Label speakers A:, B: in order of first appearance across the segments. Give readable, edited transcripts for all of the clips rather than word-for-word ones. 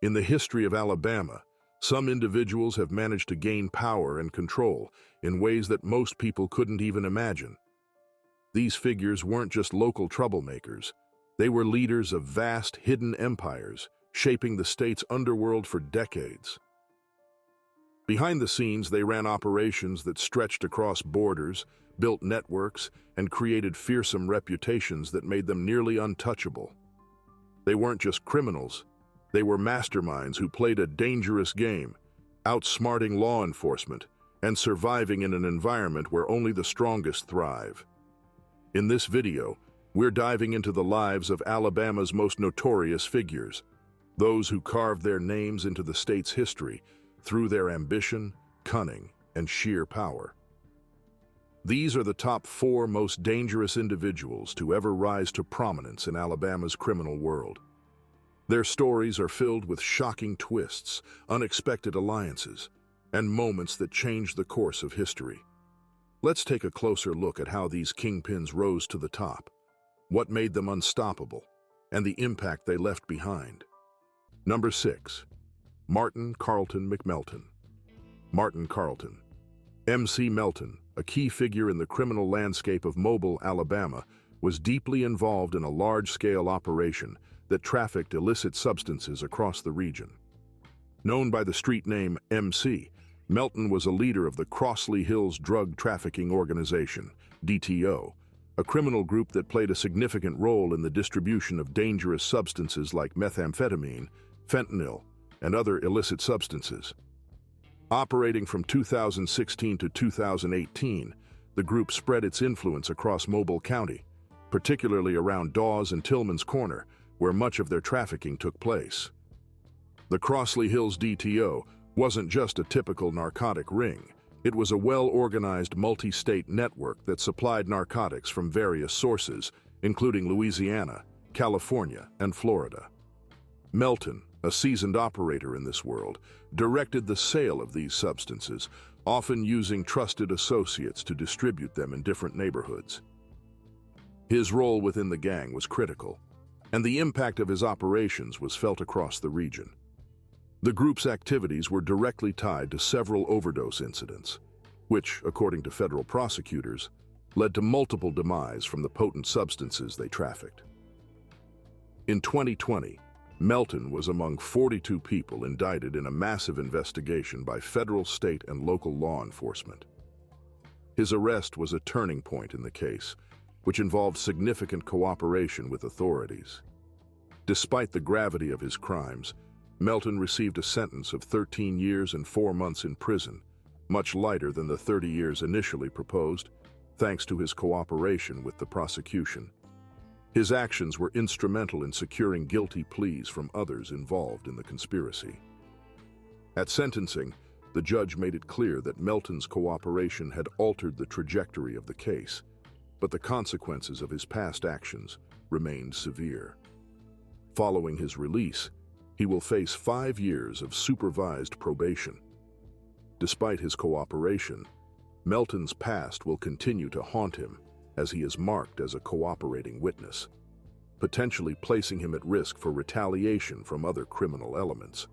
A: In the history of Alabama, some individuals have managed to gain power and control in ways that most people couldn't even imagine. These figures weren't just local troublemakers. They were leaders of vast, hidden empires, shaping the state's underworld for decades. Behind the scenes, they ran operations that stretched across borders, built networks, and created fearsome reputations that made them nearly untouchable. They weren't just criminals. They were masterminds who played a dangerous game, outsmarting law enforcement and surviving in an environment where only the strongest thrive. In this video, we're diving into the lives of Alabama's most notorious figures, those who carved their names into the state's history through their ambition, cunning, and sheer power. These are the top 4 most dangerous individuals to ever rise to prominence in Alabama's criminal world. Their stories are filled with shocking twists, unexpected alliances, and moments that change the course of history. Let's take a closer look at how these kingpins rose to the top, what made them unstoppable, and the impact they left behind. Number 6. Martin Carlton McMelton. Martin Carlton. MC Melton, a key figure in the criminal landscape of Mobile, Alabama, was deeply involved in a large-scale operation that trafficked illicit substances across the region. Known by the street name MC, Melton was a leader of the Crossley Hills Drug Trafficking Organization, DTO, a criminal group that played a significant role in the distribution of dangerous substances like methamphetamine, fentanyl, and other illicit substances. Operating from 2016 to 2018, the group spread its influence across Mobile County, particularly around Dawes and Tillman's Corner, where much of their trafficking took place. The Crossley Hills DTO wasn't just a typical narcotic ring. It was a well-organized multi-state network that supplied narcotics from various sources, including Louisiana, California, and Florida. Melton, a seasoned operator in this world, directed the sale of these substances, often using trusted associates to distribute them in different neighborhoods. His role within the gang was critical, and the impact of his operations was felt across the region. The group's activities were directly tied to several overdose incidents, which, according to federal prosecutors, led to multiple demise from the potent substances they trafficked. In 2020, Melton was among 42 people indicted in a massive investigation by federal, state, and local law enforcement. His arrest was a turning point in the case, which involved significant cooperation with authorities. Despite the gravity of his crimes, Melton received a sentence of 13 years and 4 months in prison, much lighter than the 30 years initially proposed, thanks to his cooperation with the prosecution. His actions were instrumental in securing guilty pleas from others involved in the conspiracy. At sentencing, the judge made it clear that Melton's cooperation had altered the trajectory of the case, but the consequences of his past actions remained severe. Following his release, he will face 5 years of supervised probation. Despite his cooperation, Melton's past will continue to haunt him as he is marked as a cooperating witness, potentially placing him at risk for retaliation from other criminal elements.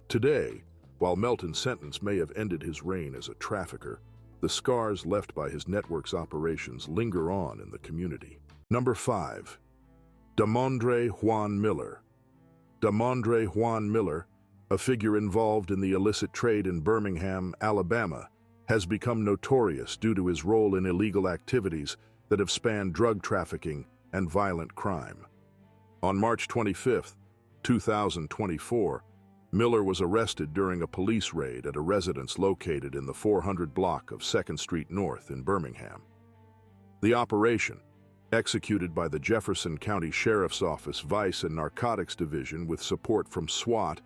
A: Today, while Melton's sentence may have ended his reign as a trafficker, the scars left by his network's operations linger on in the community. Number 5. DeAndre Juan Miller. DeAndre Juan Miller, a figure involved in the illicit trade in Birmingham, Alabama, has become notorious due to his role in illegal activities that have spanned drug trafficking and violent crime. On March 25, 2024, Miller was arrested during a police raid at a residence located in the 400 block of 2nd Street North in Birmingham. The operation, executed by the Jefferson County Sheriff's Office Vice and Narcotics Division with support from SWAT,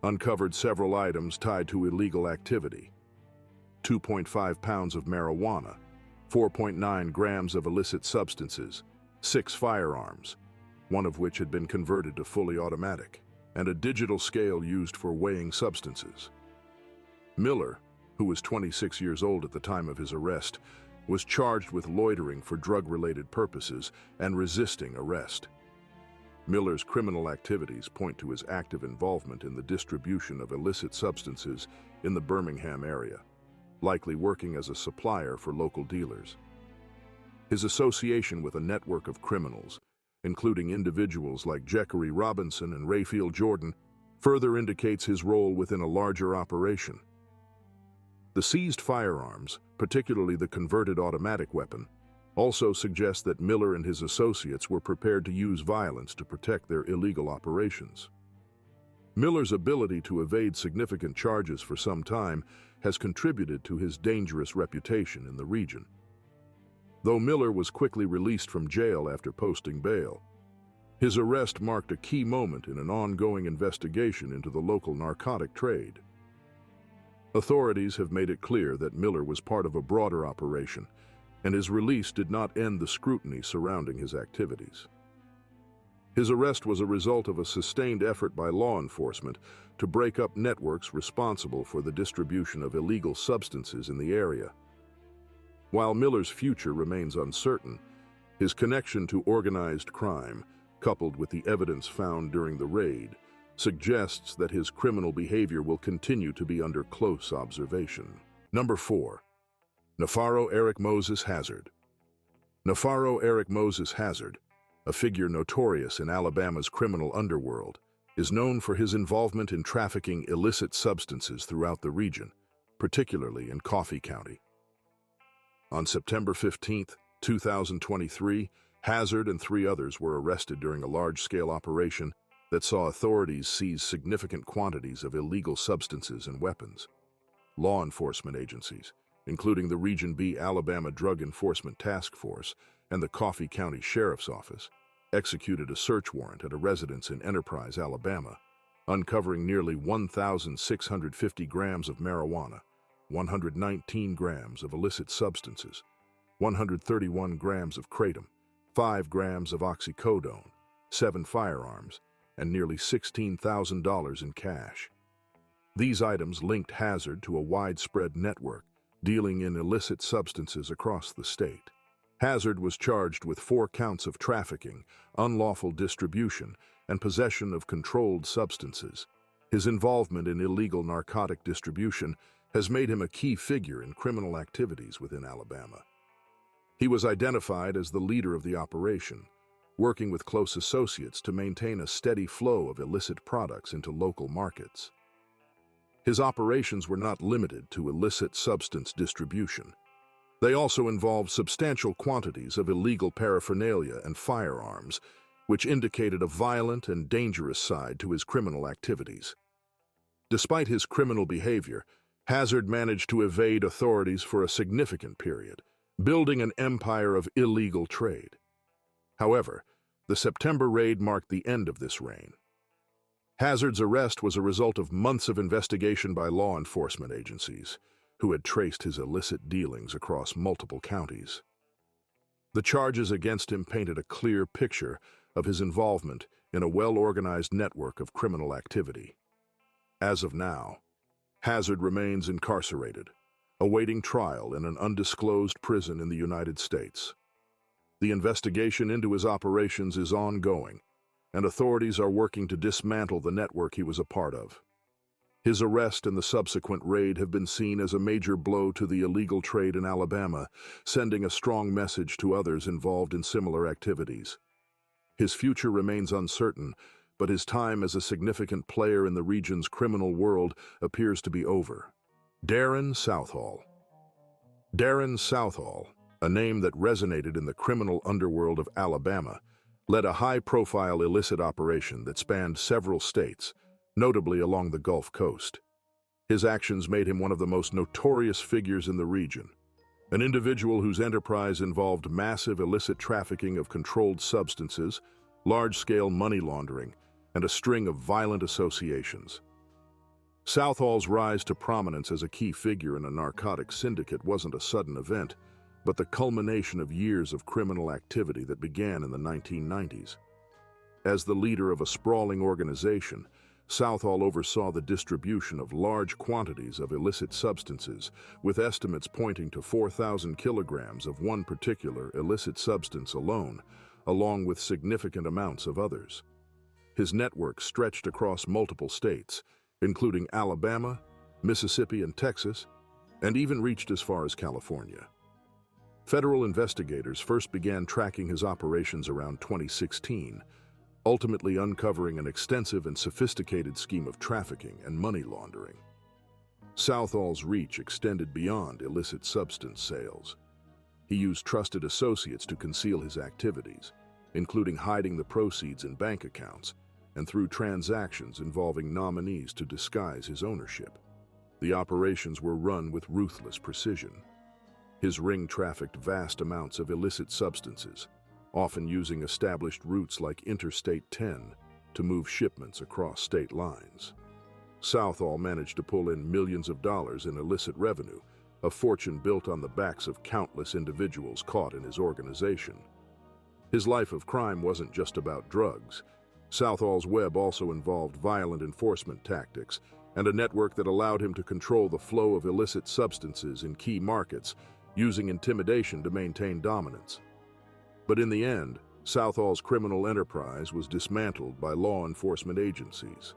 A: uncovered several items tied to illegal activity: 2.5 pounds of marijuana, 4.9 grams of illicit substances, 6 firearms, one of which had been converted to fully automatic, and a digital scale used for weighing substances. Miller, who was 26 years old at the time of his arrest, was charged with loitering for drug-related purposes and resisting arrest. Miller's criminal activities point to his active involvement in the distribution of illicit substances in the Birmingham area, likely working as a supplier for local dealers. His association with a network of criminals, including individuals like Jackery Robinson and Rayfield Jordan, further indicates his role within a larger operation. The seized firearms, particularly the converted automatic weapon, also suggest that Miller and his associates were prepared to use violence to protect their illegal operations. Miller's ability to evade significant charges for some time has contributed to his dangerous reputation in the region. Though Miller was quickly released from jail after posting bail, his arrest marked a key moment in an ongoing investigation into the local narcotic trade. Authorities have made it clear that Miller was part of a broader operation, and his release did not end the scrutiny surrounding his activities. His arrest was a result of a sustained effort by law enforcement to break up networks responsible for the distribution of illegal substances in the area. While Miller's future remains uncertain, his connection to organized crime, coupled with the evidence found during the raid, suggests that his criminal behavior will continue to be under close observation. Number 4. Nefaro Eric Moses Hazard. Nefaro Eric Moses Hazard, a figure notorious in Alabama's criminal underworld, is known for his involvement in trafficking illicit substances throughout the region, particularly in Coffee County. On September 15, 2023, Hazard and 3 others were arrested during a large-scale operation that saw authorities seize significant quantities of illegal substances and weapons. Law enforcement agencies, including the Region B Alabama Drug Enforcement Task Force and the Coffee County Sheriff's Office, executed a search warrant at a residence in Enterprise, Alabama, uncovering nearly 1,650 grams of marijuana, 119 grams of illicit substances, 131 grams of kratom, 5 grams of oxycodone, 7 firearms, and nearly $16,000 in cash. These items linked Hazard to a widespread network dealing in illicit substances across the state. Hazard was charged with 4 counts of trafficking, unlawful distribution, and possession of controlled substances. His involvement in illegal narcotic distribution has made him a key figure in criminal activities within Alabama. He was identified as the leader of the operation, working with close associates to maintain a steady flow of illicit products into local markets. His operations were not limited to illicit substance distribution. They also involved substantial quantities of illegal paraphernalia and firearms, which indicated a violent and dangerous side to his criminal activities. Despite his criminal behavior, Hazard managed to evade authorities for a significant period, building an empire of illegal trade. However, the September raid marked the end of this reign. Hazard's arrest was a result of months of investigation by law enforcement agencies, who had traced his illicit dealings across multiple counties. The charges against him painted a clear picture of his involvement in a well-organized network of criminal activity. As of now, Hazard remains incarcerated, awaiting trial in an undisclosed prison in the United States. The investigation into his operations is ongoing, and authorities are working to dismantle the network he was a part of. His arrest and the subsequent raid have been seen as a major blow to the illegal trade in Alabama, sending a strong message to others involved in similar activities. His future remains uncertain, but his time as a significant player in the region's criminal world appears to be over. Darren Southall. Darren Southall, a name that resonated in the criminal underworld of Alabama, led a high-profile illicit operation that spanned several states, notably along the Gulf Coast. His actions made him one of the most notorious figures in the region, an individual whose enterprise involved massive illicit trafficking of controlled substances, large-scale money laundering, and a string of violent associations. Southall's rise to prominence as a key figure in a narcotics syndicate wasn't a sudden event, but the culmination of years of criminal activity that began in the 1990s. As the leader of a sprawling organization, Southall oversaw the distribution of large quantities of illicit substances, with estimates pointing to 4,000 kilograms of one particular illicit substance alone, along with significant amounts of others. His network stretched across multiple states, including Alabama, Mississippi, and Texas, and even reached as far as California. Federal investigators first began tracking his operations around 2016, ultimately uncovering an extensive and sophisticated scheme of trafficking and money laundering. Southall's reach extended beyond illicit substance sales. He used trusted associates to conceal his activities, including hiding the proceeds in bank accounts and through transactions involving nominees to disguise his ownership. The operations were run with ruthless precision. His ring trafficked vast amounts of illicit substances, often using established routes like Interstate 10 to move shipments across state lines. Southall managed to pull in millions of dollars in illicit revenue, a fortune built on the backs of countless individuals caught in his organization. His life of crime wasn't just about drugs. Southall's web also involved violent enforcement tactics and a network that allowed him to control the flow of illicit substances in key markets, using intimidation to maintain dominance. But in the end, Southall's criminal enterprise was dismantled by law enforcement agencies.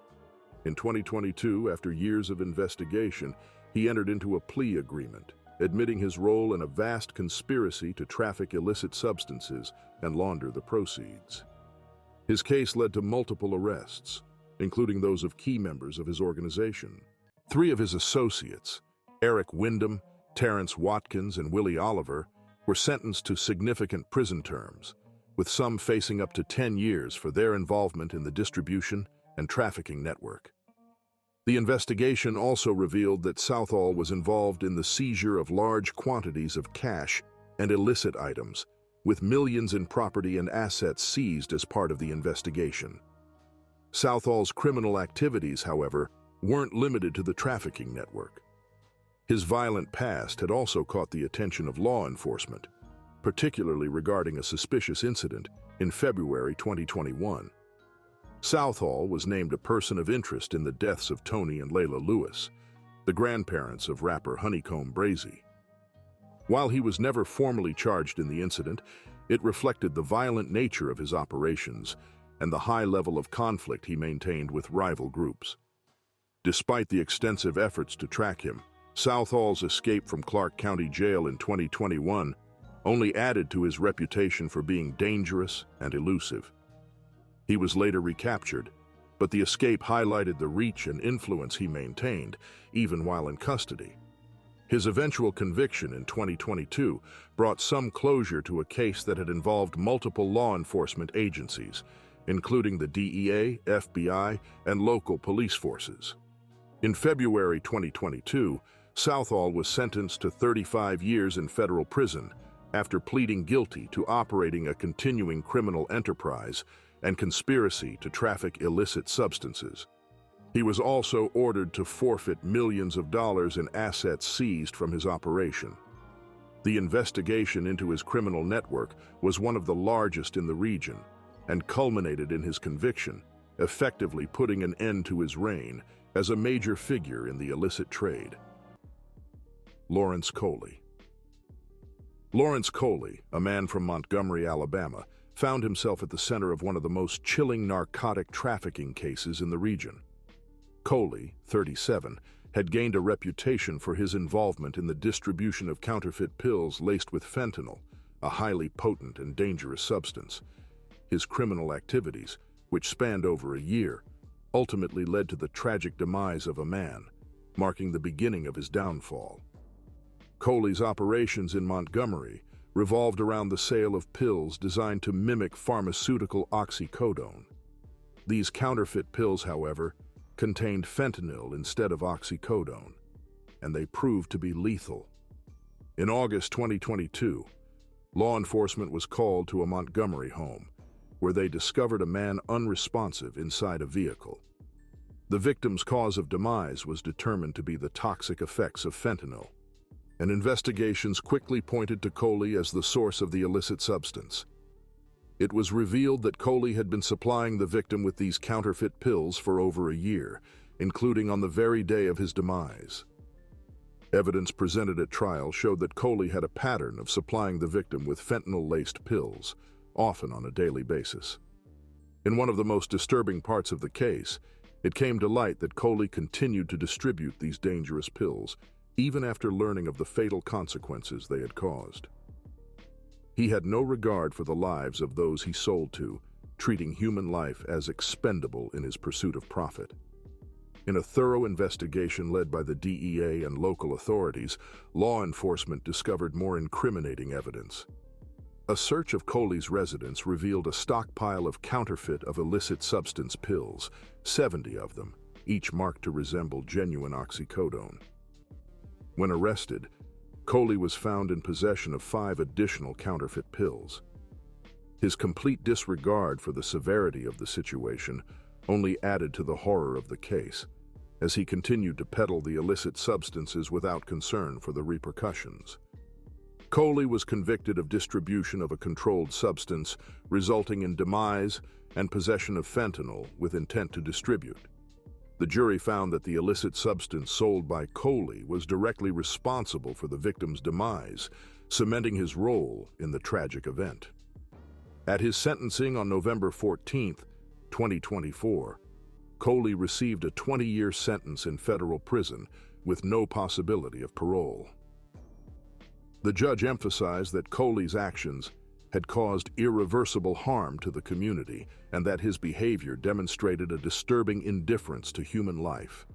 A: In 2022, after years of investigation, he entered into a plea agreement, admitting his role in a vast conspiracy to traffic illicit substances and launder the proceeds. His case led to multiple arrests, including those of key members of his organization. 3 of his associates, Eric Wyndham, Terrence Watkins, and Willie Oliver, were sentenced to significant prison terms, with some facing up to 10 years for their involvement in the distribution and trafficking network. The investigation also revealed that Southall was involved in the seizure of large quantities of cash and illicit items, with millions in property and assets seized as part of the investigation. Southall's criminal activities, however, weren't limited to the trafficking network. His violent past had also caught the attention of law enforcement, particularly regarding a suspicious incident in February 2021. Southall was named a person of interest in the deaths of Tony and Layla Lewis, the grandparents of rapper Honeycomb Brazy. While he was never formally charged in the incident, it reflected the violent nature of his operations and the high level of conflict he maintained with rival groups. Despite the extensive efforts to track him, Southall's escape from Clark County Jail in 2021 only added to his reputation for being dangerous and elusive. He was later recaptured, but the escape highlighted the reach and influence he maintained, even while in custody. His eventual conviction in 2022 brought some closure to a case that had involved multiple law enforcement agencies, including the DEA, FBI, and local police forces. In February 2022, Southall was sentenced to 35 years in federal prison after pleading guilty to operating a continuing criminal enterprise and conspiracy to traffic illicit substances. He was also ordered to forfeit millions of dollars in assets seized from his operation. The investigation into his criminal network was one of the largest in the region and culminated in his conviction, effectively putting an end to his reign as a major figure in the illicit trade. Lawrence Kohley. Lawrence Kohley, a man from Montgomery, Alabama, found himself at the center of one of the most chilling narcotic trafficking cases in the region. Kohley, 37, had gained a reputation for his involvement in the distribution of counterfeit pills laced with fentanyl, a highly potent and dangerous substance. His criminal activities, which spanned over a year, ultimately led to the tragic demise of a man, marking the beginning of his downfall. Kohley's operations in Montgomery revolved around the sale of pills designed to mimic pharmaceutical oxycodone. These counterfeit pills, however, contained fentanyl instead of oxycodone, and they proved to be lethal. In August 2022, law enforcement was called to a Montgomery home, where they discovered a man unresponsive inside a vehicle. The victim's cause of demise was determined to be the toxic effects of fentanyl, and investigations quickly pointed to Kohley as the source of the illicit substance. It was revealed that Kohley had been supplying the victim with these counterfeit pills for over a year, including on the very day of his demise. Evidence presented at trial showed that Kohley had a pattern of supplying the victim with fentanyl-laced pills, often on a daily basis. In one of the most disturbing parts of the case, it came to light that Kohley continued to distribute these dangerous pills, even after learning of the fatal consequences they had caused. He had no regard for the lives of those he sold to, treating human life as expendable in his pursuit of profit. In a thorough investigation led by the DEA and local authorities, law enforcement discovered more incriminating evidence. A search of Kohley's residence revealed a stockpile of counterfeit of illicit substance pills, 70 of them, each marked to resemble genuine oxycodone. When arrested, Kohley was found in possession of 5 additional counterfeit pills. His complete disregard for the severity of the situation only added to the horror of the case, as he continued to peddle the illicit substances without concern for the repercussions. Kohley was convicted of distribution of a controlled substance, resulting in demise and possession of fentanyl with intent to distribute. The jury found that the illicit substance sold by Kohley was directly responsible for the victim's demise, cementing his role in the tragic event. At his sentencing on November 14, 2024, Kohley received a 20-year sentence in federal prison with no possibility of parole. The judge emphasized that Kohley's actions had caused irreversible harm to the community and that his behavior demonstrated a disturbing indifference to human life.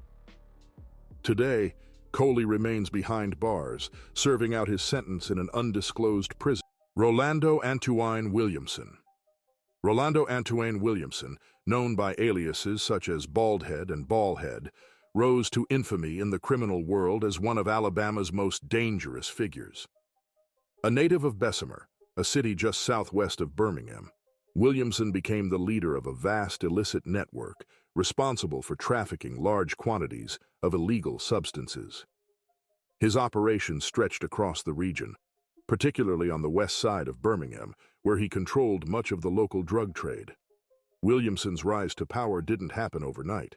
A: Today, Kohley remains behind bars, serving out his sentence in an undisclosed prison. Rolando Antoan Williamson. Rolando Antoan Williamson, known by aliases such as Baldhead and Ballhead, rose to infamy in the criminal world as one of Alabama's most dangerous figures. A native of Bessemer, a city just southwest of Birmingham, Williamson became the leader of a vast illicit network responsible for trafficking large quantities of illegal substances. His operations stretched across the region, particularly on the west side of Birmingham, where he controlled much of the local drug trade. Williamson's rise to power didn't happen overnight.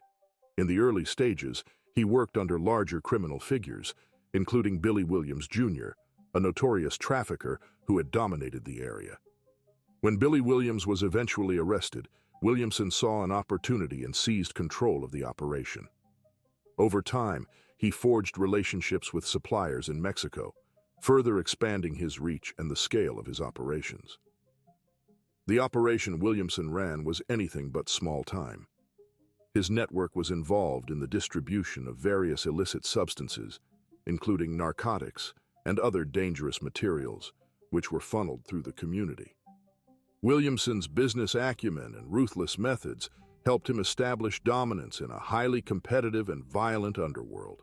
A: In the early stages, he worked under larger criminal figures, including Billy Williams Jr., a notorious trafficker who had dominated the area. When Billy Williams was eventually arrested, Williamson saw an opportunity and seized control of the operation. Over time, he forged relationships with suppliers in Mexico, further expanding his reach and the scale of his operations. The operation Williamson ran was anything but small time. His network was involved in the distribution of various illicit substances, including narcotics and other dangerous materials, which were funneled through the community. Williamson's business acumen and ruthless methods helped him establish dominance in a highly competitive and violent underworld.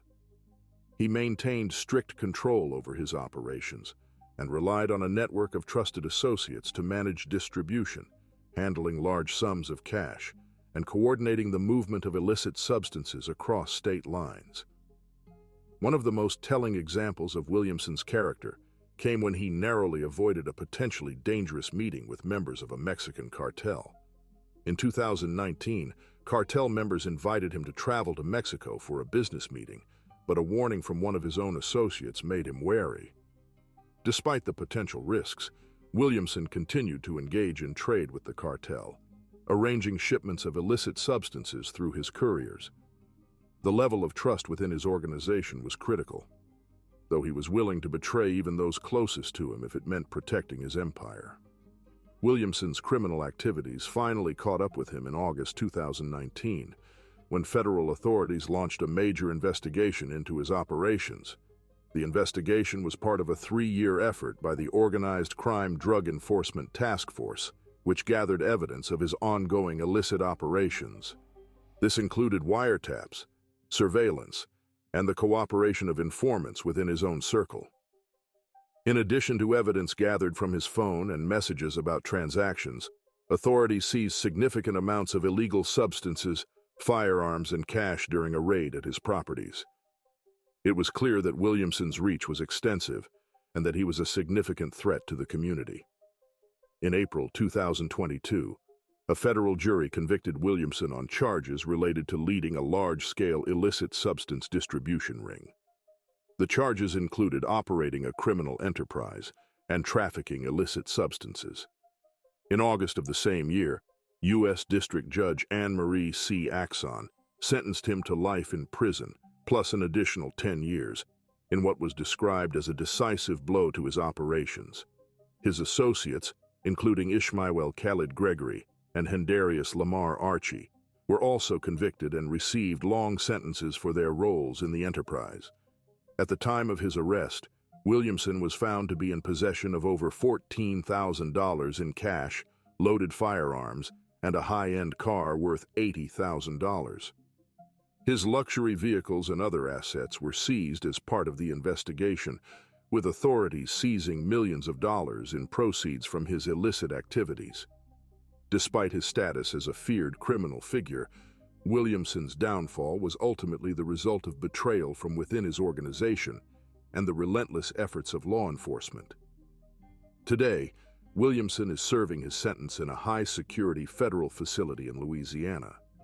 A: He maintained strict control over his operations and relied on a network of trusted associates to manage distribution, handling large sums of cash, and coordinating the movement of illicit substances across state lines. One of the most telling examples of Williamson's character came when he narrowly avoided a potentially dangerous meeting with members of a Mexican cartel. In 2019, cartel members invited him to travel to Mexico for a business meeting, but a warning from one of his own associates made him wary. Despite the potential risks, Williamson continued to engage in trade with the cartel, arranging shipments of illicit substances through his couriers. The level of trust within his organization was critical, though he was willing to betray even those closest to him if it meant protecting his empire. Williamson's criminal activities finally caught up with him in August 2019, when federal authorities launched a major investigation into his operations. The investigation was part of a 3-year effort by the Organized Crime Drug Enforcement Task Force, which gathered evidence of his ongoing illicit operations. This included wiretaps, surveillance, and the cooperation of informants within his own circle. In addition to evidence gathered from his phone and messages about transactions, authorities seized significant amounts of illegal substances, firearms, and cash during a raid at his properties. It was clear that Williamson's reach was extensive and that he was a significant threat to the community. In April 2022, a federal jury convicted Williamson on charges related to leading a large-scale illicit substance distribution ring. The charges included operating a criminal enterprise and trafficking illicit substances. In August of the same year, U.S. District Judge Anne-Marie C. Axon sentenced him to life in prison, plus an additional 10 years, in what was described as a decisive blow to his operations. His associates, including Ishmael Khalid Gregory and Hendarius Lamar Archie, were also convicted and received long sentences for their roles in the enterprise. At the time of his arrest, Williamson was found to be in possession of over $14,000 in cash, loaded firearms, and a high-end car worth $80,000. His luxury vehicles and other assets were seized as part of the investigation, with authorities seizing millions of dollars in proceeds from his illicit activities. Despite his status as a feared criminal figure, Williamson's downfall was ultimately the result of betrayal from within his organization and the relentless efforts of law enforcement. Today, Williamson is serving his sentence in a high-security federal facility in Louisiana.